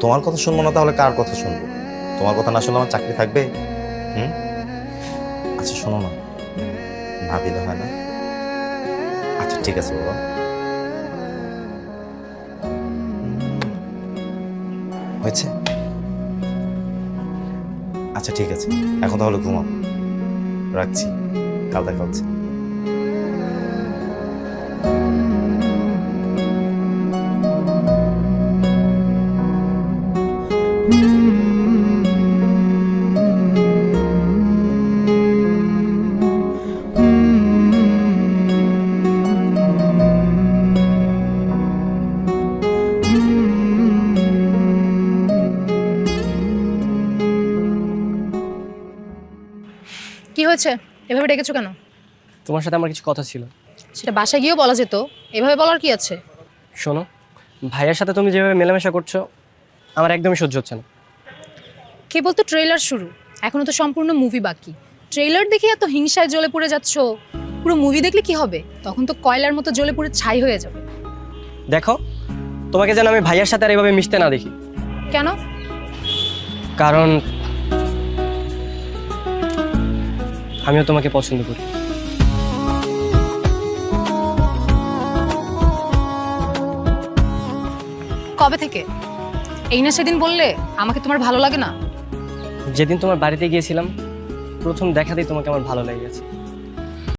তোমার কথা শুনবো না তাহলে কার কথা শুনবো? তোমার কথা না শুনলে আমার চাকরি থাকবে? হুম। আচ্ছা শোনো না, না দিলে হয় না? আচ্ছা ঠিক আছে বাবা। হয়েছে? আচ্ছা ঠিক আছে, এখন তাহলে ঘুমাও। রাখছি, কাল দেখা হচ্ছে। কি হয়েছে? এভাবে ডেকেছো কেন? তোমার সাথে আমার কিছু কথা ছিল। সেটা বাসায় গিয়েও বলা যেত, এভাবে বলার কি আছে? শোনো, ভাইয়ের সাথে তুমি যেভাবে মেলামেশা করছো আমার একদমই সহ্য হচ্ছে না। কে বলতো ট্রেলার শুরু, এখনো তো সম্পূর্ণ মুভি বাকি। ট্রেলার দেখে এত হিংসায় জ্বলে পুড়ে যাচ্ছো, পুরো মুভি দেখলে কি হবে? তখন তো কয়লার মতো জ্বলে পুড়ে ছাই হয়ে যাবে। দেখো, তোমাকে যেন আমি ভাইয়ের সাথে আর এভাবে মিশতে না দেখি। কেন? কারণ আমিও তোমাকে পছন্দ করি। কবে থেকে? এই না সেদিন বললে আমাকে তোমার ভালো লাগে না। যেদিন তোমার বাড়িতে গিয়েছিলাম প্রথম দেখাতেই তোমাকে আমার ভালো লেগে গেছে।